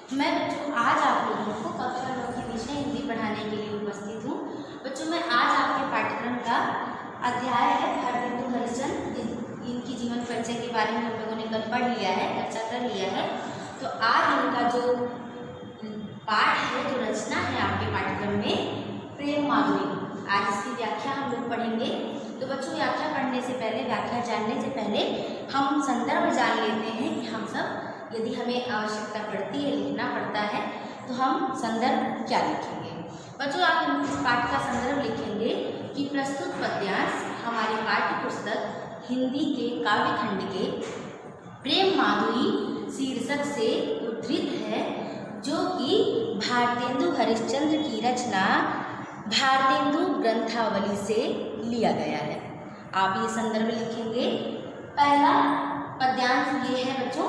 मैं बच्चों आज आप लोगों को कक्षा 9 के विषय हिंदी पढ़ाने के लिए उपस्थित हूँ। बच्चों मैं आज आपके पाठ्यक्रम का अध्याय है भारतेंदु हरिश्चंद्र, इनकी जीवन परिचय के बारे में हम लोगों ने कल पढ़ लिया है, चर्चा कर लिया है। तो आज इनका जो पाठ है, जो रचना है आपके पाठ्यक्रम में, प्रेम माधुरी, आज इसकी व्याख्या हम लोग पढ़ेंगे। तो बच्चों व्याख्या पढ़ने से पहले, व्याख्या जानने से पहले हम संदर्भ जान लेते हैं कि हम सब यदि हमें आवश्यकता पड़ती है, लिखना पड़ता है, तो हम संदर्भ क्या लिखेंगे। बच्चों आप इस पाठ का संदर्भ लिखेंगे कि प्रस्तुत पद्यांश हमारी पाठ्य पुस्तक हिंदी के काव्य खंड के प्रेम माधुरी शीर्षक से उद्धृत है, जो कि भारतेंदु हरिश्चंद्र की रचना भारतेंदु ग्रंथावली से लिया गया है। आप ये संदर्भ लिखेंगे। पहला पद्यांश ये है बच्चों,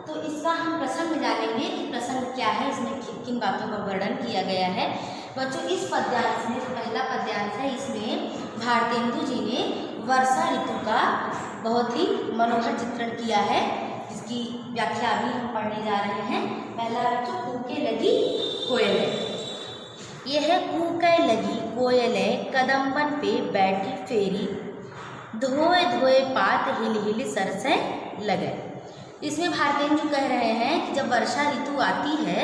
तो इसका हम प्रसंग जानेंगे कि प्रसंग क्या है, इसमें किन बातों का वर्णन किया गया है। बच्चों इस पद्यांश में, जो पहला पद्यांश है, इसमें भारतेंदु जी ने वर्षा ऋतु का बहुत ही मनोहर चित्रण किया है, जिसकी व्याख्या अभी हम पढ़ने जा रहे हैं। पहला बच्चों, कूके लगी कोयले। यह है कूके लगी कोयले कदम्बन पे बैठी फेरी, धोए धोए पात हिल हिल सरसे लगे। इसमें भारतेंदु कह रहे हैं कि जब वर्षा ऋतु आती है,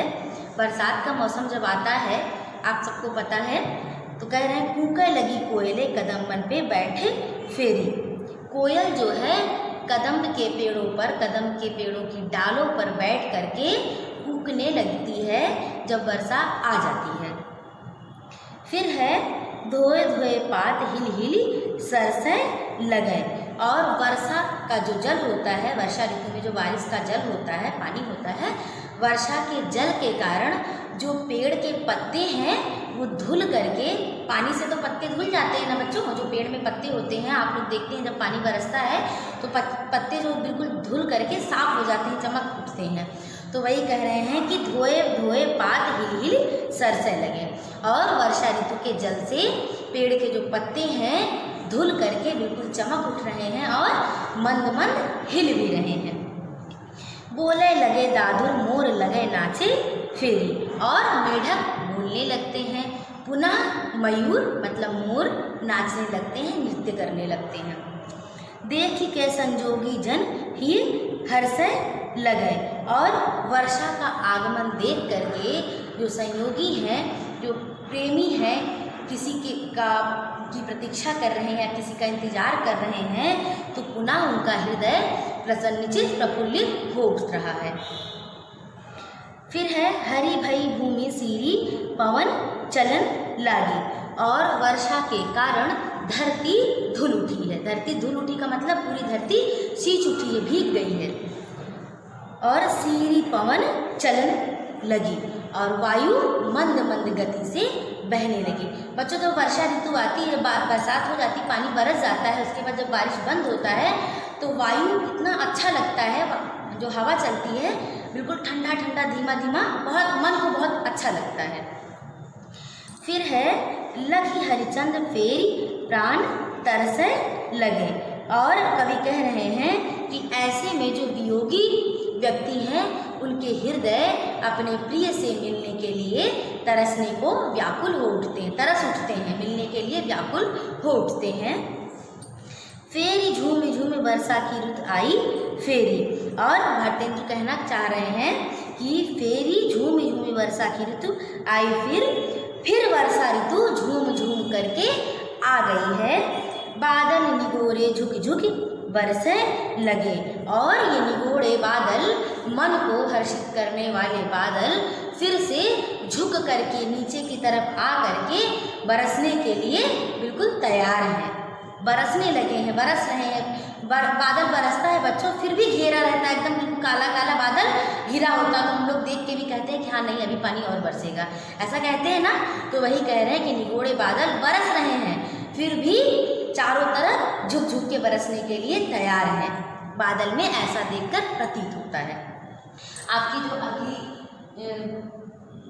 बरसात का मौसम जब आता है, आप सबको पता है, तो कह रहे हैं कूके लगी कोयले कदम्बन पे बैठे फेरी। कोयल जो है कदम्ब के पेड़ों पर, कदम्ब के पेड़ों की डालों पर बैठ करके कूकने लगती है जब वर्षा आ जाती है। फिर है धोए धोए पात हिल हिल सरसे लगे। और वर्षा का जो जल होता है, वर्षा ऋतु में जो बारिश का जल होता है, पानी होता है, वर्षा के जल के कारण जो पेड़ के पत्ते हैं वो धुल करके, पानी से तो पत्ते धुल जाते हैं ना बच्चों, जो पेड़ में पत्ते होते हैं, आप लोग देखते हैं जब पानी बरसता है तो पत्ते जो बिल्कुल धुल करके साफ हो जाते हैं, चमक उठते हैं। तो वही कह रहे हैं कि धोए धोए पात हिल हिल सरसे लगे। और वर्षा ऋतु के जल से पेड़ के जो पत्ते हैं धुल करके बिल्कुल चमक उठ रहे हैं और मंद मंद हिल भी रहे हैं। बोले लगे दादुर मोर लगे नाचे फेरी। और मेढक बोलने लगते हैं, पुनः मयूर मतलब मोर नाचने लगते हैं, नृत्य करने लगते हैं। देख के संजोगी जन ही हर्षे लगे। और वर्षा का आगमन देख करके जो संयोगी हैं, जो प्रेमी हैं, किसी की प्रतीक्षा कर रहे हैं या किसी का इंतजार कर रहे हैं, तो पुनः उनका हृदय प्रसन्नचित प्रफुल्लित हो उठ रहा है। फिर है हरी भई भूमि सीरी पवन चलन लागी। और वर्षा के कारण धरती धुल उठी है। धरती धुल उठी का मतलब पूरी धरती सींच उठी है, भीग गई है। और सीरी पवन चलन लगी, और वायु मंद मंद गति से बहने लगी। बच्चों जब वर्षा ऋतु आती है, बरसात हो जाती, पानी बरस जाता है, उसके बाद जब बारिश बंद होता है तो वायु इतना अच्छा लगता है, जो हवा चलती है बिल्कुल ठंडा ठंडा, धीमा धीमा, बहुत मन को बहुत अच्छा लगता है। फिर है लखी हरिचंद्र फेरी प्राण तरसे लगे। और कवि कह रहे हैं कि ऐसे में जो वियोगी व्यक्ति हैं, उनके हृदय अपने प्रिय से मिलने के लिए तरसने को व्याकुल हो उठते हैं, तरस उठते हैं, मिलने के लिए व्याकुल हो उठते हैं। फेरी झूम झूम वर्षा की रुत आई फेरी। और भारतेंदु कहना चाह रहे हैं कि फेरी झूम झूम वर्षा की ऋतु आई, फिर वर्षा ऋतु झूम झूम करके आ गई है। बादल निगोरे झुक झुक बरसे लगे। और ये निगोड़े बादल, मन को हर्षित करने वाले बादल, फिर से झुक करके नीचे की तरफ आ करके बरसने के लिए बिल्कुल तैयार हैं, बरसने लगे हैं, बरस रहे हैं। बादल बरसता है बच्चों, फिर भी घेरा रहता है, एकदम बिल्कुल काला काला बादल घिरा होता है, तो हम लोग देख के भी कहते हैं कि हाँ नहीं अभी पानी और बरसेगा, ऐसा कहते हैं ना। तो वही कह रहे हैं कि निगोड़े बादल बरस रहे हैं, फिर भी चारों तरफ झुक झुक के बरसने के लिए तैयार हैं। बादल में ऐसा देखकर प्रतीत होता है। आपकी जो अगली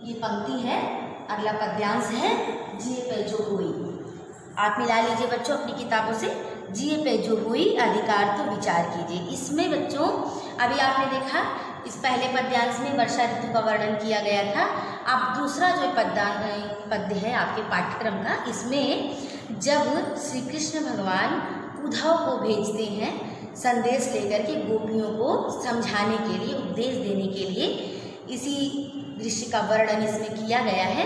ये पंक्ति है, अगला पद्यांश है, जिए पे जो हुई। आप मिला लीजिए बच्चों अपनी किताबों से, जिए पे जो हुई अधिकार तो विचार कीजिए। इसमें बच्चों अभी आपने देखा इस पहले पद्यांश में वर्षा ऋतु का वर्णन किया गया था। अब दूसरा जो पद्य है आपके पाठ्यक्रम का, इसमें जब श्री कृष्ण भगवान उद्धव को भेजते हैं संदेश लेकर के गोपियों को समझाने के लिए, उपदेश देने के लिए, इसी दृश्य का वर्णन इसमें किया गया है।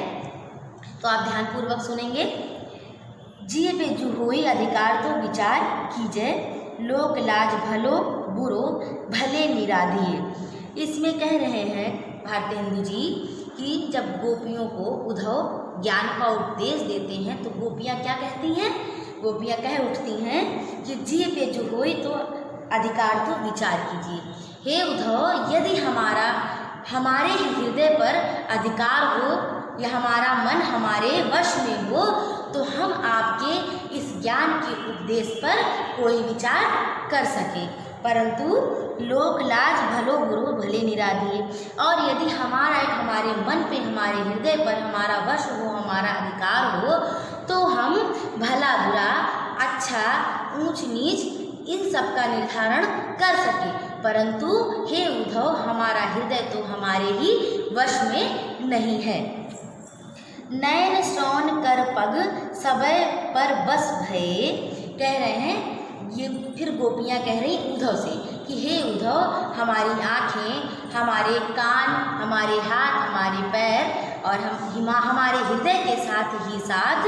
तो आप ध्यानपूर्वक सुनेंगे। जिये पे जो होई अधिकार तो विचार कीजिए, लोक लाज भलो बुरो भले निराधिए। इसमें कह रहे हैं भारतेंदु जी कि जब गोपियों को उद्धव ज्ञान का उपदेश देते हैं तो गोपियाँ क्या कहती हैं? गोपियाँ कह उठती हैं कि जिये पे जो होई तो अधिकार तो विचार कीजिए। हे उद्धव, यदि हमारे ही हृदय पर अधिकार हो या हमारा मन हमारे वश में हो तो हम आपके इस ज्ञान के उपदेश पर कोई विचार कर सकें, परंतु लोक लाज भलो बुरो भले निराधिए। और यदि हमारे मन पे, हमारे हृदय पर हमारा वश हो, हमारा अधिकार हो तो हम भला बुरा, अच्छा ऊंच नीच इन सब का निर्धारण कर सके, परंतु हे उद्धव, हमारा हृदय तो हमारे ही वश में नहीं है। नयन श्रवण कर पग सबय पर बस भये। कह रहे हैं ये, फिर गोपियाँ कह रही उद्धव से कि हे उद्धव, हमारी आँखें, हमारे कान, हमारे हाथ, हमारे पैर और हमारे हृदय के साथ ही साथ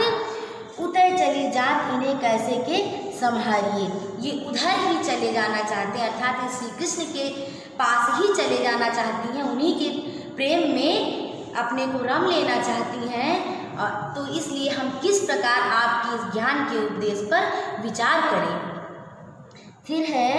उतर चली जात, इन्हें कैसे के संहारिए। ये उधर ही चले जाना चाहते हैं, अर्थात श्री कृष्ण के पास ही चले जाना चाहती हैं, उन्हीं के प्रेम में अपने को रम लेना चाहती हैं। और तो इसलिए हम किस प्रकार आपके इस ज्ञान के उपदेश पर विचार करें। फिर है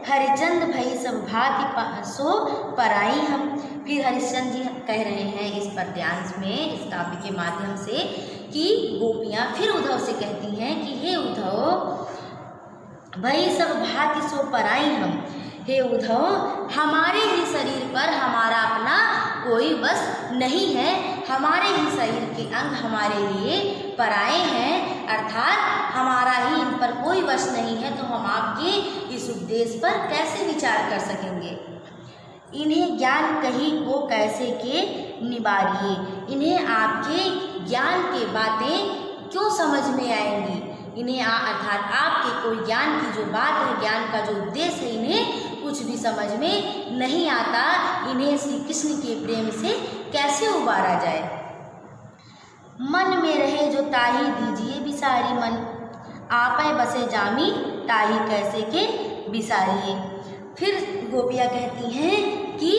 हरिचंद भई सब भांति सो पराई हम। फिर हरिश्चंद्र जी कह रहे हैं इस पद्यांश में, इस काव्य के माध्यम से, कि गोपियाँ फिर उद्धव से कहती हैं कि हे उद्धव, भई सब भांति सो पराई हम। हे उद्धव, हमारे ही शरीर पर हमारा अपना कोई बस नहीं है, हमारे ही शरीर के अंग हमारे लिए पराए हैं, अर्थात हमारा ही इन पर कोई वश नहीं है, तो हम आपके इस उपदेश पर कैसे विचार कर सकेंगे। इन्हें ज्ञान कही को कैसे के निबारिए। इन्हें आपके ज्ञान के बातें क्यों समझ में आएंगी। इन्हें अर्थात आपके कोई ज्ञान की जो बात है, ज्ञान का जो उद्देश्य है, इन्हें कुछ भी समझ में नहीं आता। इन्हें श्री कृष्ण के प्रेम से कैसे उबारा जाए। मन में रहे जो ताही दीजिए बिसारी मन, आपै बसे जामी ताही कैसे के बिसारिए। फिर गोपियाँ कहती हैं कि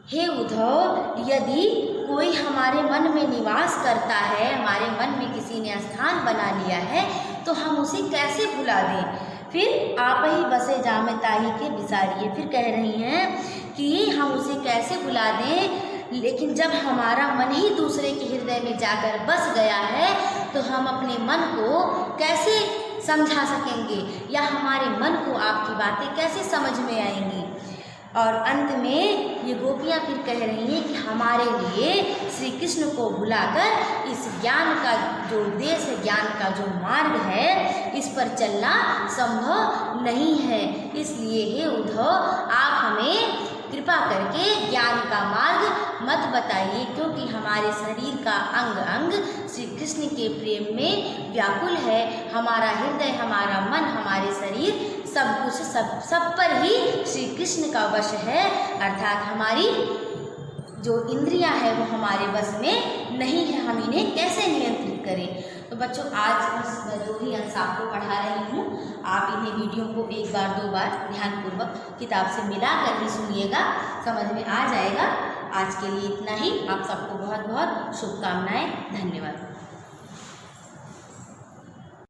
हे उद्धव, यदि कोई हमारे मन में निवास करता है, हमारे मन में किसी ने स्थान बना लिया है, तो हम उसे कैसे भुला दें। फिर आप ही बसे जामे ताही के बिसारिए। फिर कह रही हैं कि हम उसे कैसे भुला दें, लेकिन जब हमारा मन ही दूसरे के हृदय में जाकर बस गया है तो हम अपने मन को कैसे समझा सकेंगे, या हमारे मन को आपकी बातें कैसे समझ में आएंगी। और अंत में ये गोपियाँ फिर कह रही हैं कि हमारे लिए श्री कृष्ण को भुलाकर इस ज्ञान का जो उद्देश्य है, ज्ञान का जो मार्ग है, इस पर चलना संभव नहीं है। इसलिए हे उद्धव, आप हमें कृपा करके ज्ञान का मार्ग मत बताइए, क्योंकि हमारे शरीर का अंग अंग श्री कृष्ण के प्रेम में व्याकुल है। हमारा हृदय, हमारा मन, हमारे शरीर, सब कुछ सब पर ही श्री कृष्ण का वश है, अर्थात हमारी जो इंद्रियां हैं वो हमारे बस में नहीं है। हम इन्हें कैसे नियंत्रित करें। तो बच्चों, आज मैं जो भी अंश आपको पढ़ा रही हूँ, आप इन्हें वीडियो को एक बार दो बार ध्यानपूर्वक किताब से मिला कर ही सुनिएगा, समझ में आ जाएगा। आज के लिए इतना ही। आप सबको बहुत बहुत शुभकामनाएं। धन्यवाद।